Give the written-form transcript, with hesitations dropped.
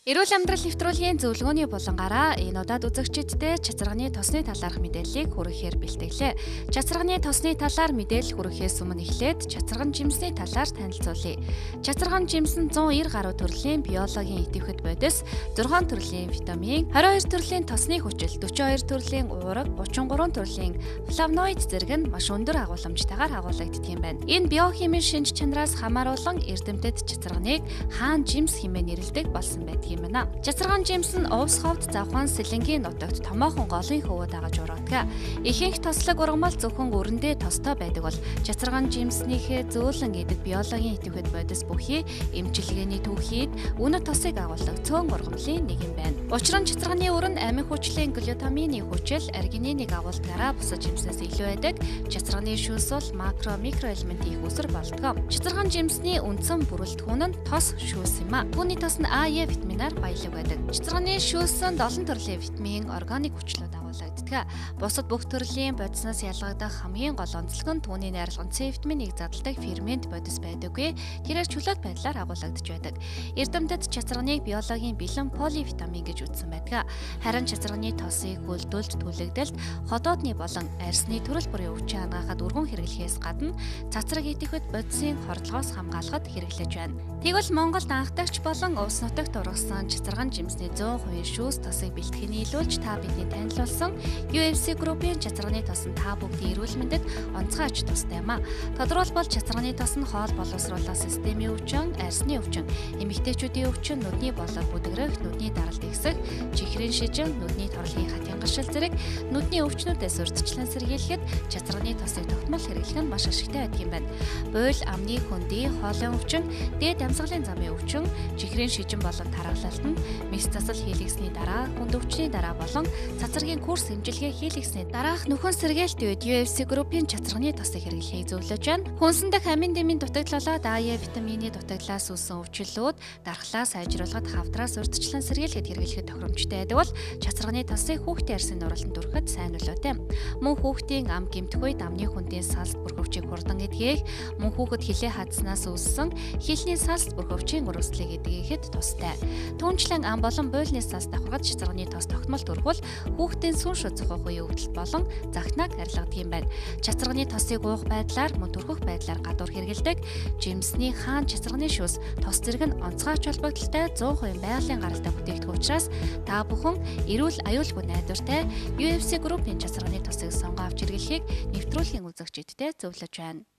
Эрүүл амьдрал нэвтрүүлгийн зөвлөгөөний булангаараа энэ удаад үзэгчдэд чацарганы тосны талаарх мэдээллийг хүргэхээр бэлтгэлээ. Чацарганы тосны талаар мэдээлэл хүргэхээс өмнө эхлээд чацарган жимсний талаар танилцуулъя. Чацарган жимс нь 190 гаруй төрлийн биологийн идэвхит бодис, 6 төрлийн витамин, 22 төрлийн тосны хүчил, 42 төрлийн уурга, 33 төрлийн флавоноид зэрэг нь маш өндөр агуулмжтайгаар агуулгаддаг юм байна. Энэ биохимийн шинж чанараас хамааруулан эрдэмтэд чацарганыг хаан жимс хэмээн нэрлэдэг болсон байдаг. Чацарган жимс нь увс ховд завхан сэлэнгийн нутагт томоохон голын хөвөө дагаж ургадаг. Ихэнх тослог ургамал зөвхөн өрөндөө тостой байдаг бол чацарган жимснийхээ зөөлөн гэдэг биологийн идэвхит бодис бүхий эмчилгээний түүхийд үнэт тосыг агуулдаг цөөн ургамлын нэг юм байна. Учир нь чацарганы өрөнд амин хүчлийн глютамины хүчил аргининыг агуулдагаараа бусад жимснээс илүү байдаг. Чацарганы шүүс бол микроэлементийн их үсэр болдог. Чацарган жимсний үндсэн бүрэлдэхүүн нь тос шүүс юм а. Түүний тос нь А, Е витаминаар баялаг байдаг. Чацарганы шүүсэнд олон төрлийн витамин, органик хүчлүүд агуулгаддаг. Бусад бүх төрлийн бодиснаас ялгагдах хамгийн гол онцлог нь түүний найрлагын С витаминыг задлдаг фермент бодис байдаггүй. Тэрээр чөлөөт байдлаар агуулгадж байдаг. Эрдэмтэд чацарганыг биологийн бэлэн поливитамин гэж үзсэн байдаг. Харин чацарганы тосыг хөлдөлж түлэгдэлд ходоодны болон арсны төрөл бүрийн өвчин хангахад өргөн хэрэглэхээс гадна цацраг идэвхит бодисын хордлогоос хамгаалахад хэрэглэж байна. Тэгвэл Монголд анхдагч болон улс нутагт ургасан чацарган жимсний 100% шүүс тосыг бэлтгэхийг нийлүүлж та бидний танилцуулсан UFC группийн чацарганы тос нь та бүгдийн эрүүл мэндэд онцгой ач тустай юм а. Тодорхойлбол чацарганы тос нь хоол боловсруулах системийн өвчин, арсны өвчин, эмэгтэйчүүдийн өвчин, нүдний болог бүдгэрэх, нүдний даралт ихсэх, чихрийн шижин, нүдний торлогын хатын гашил зэрэг нүдний өвчнүүдээс урьдчилан сэргийлэхэд чацарганы тосыг тогтмол хэрэглэх нь маш ашигтай байдаг юм байна. Буйл, амны хөндөй, хоолойн өвчин, дээд амьсгалын замын өвчин, чихрийн шижин болон тархалалт нь мэс засал хийлгэсний дараа, хүнд өвчний дараа болон цацрагийн курс хэмжилгээ хийлгэсний дараах нөхөн сэргээлт үед UFC группийн чацарганы тосыг хэрэглэхийг зөвлөж байна. Хүнсэн дэх амин дэмийн дутагдлалаад А, Е витамины дутагдлаас үүссэн өвчлөлүүд дархлаа сайжруулахад хавтраас урьдчилан сэргийлэхэд хэрэглэхэд тохиромжтой байдаг бол чацарганы тосыг хүүхдийн арсын нуралтанд өргөхөд сайн нөлөөтэй. Мөн хүүхдийн ам гэмтэх үед амны хүндийн салст бүрхөвчийг хурдан эдгээх, мөн хүүхэд хилээ хадснаас үүссэн хилний салст бүрхөвчийн өрөвслийг эдгэхэд тустай. Түүнчлэн ам болон буйлны салст давхаргад чацарганы тос тогтмол төрвөл хүүхдийн сүн шүцэх үеийн өвдөлт болон захнаг арилгадаг юм байна. Чацарганы тосыг уух байдлаар мөн төрхөх байдлаар гадуур хэрэгэлдэг. Жимсний хаан чацарганы шүүс тос зэрэг нь онцгой ач холбогдолтой 100% байгалийн гаралтай бүтээгдэхүүн учраас та бүхэн эрүүл аюулгүй найдвартай UFC группийн чацарганы тосыг сонгоо авч хэрэглэхийг нэвтрүүлгийн үзэгчдэд зөвлөж байна.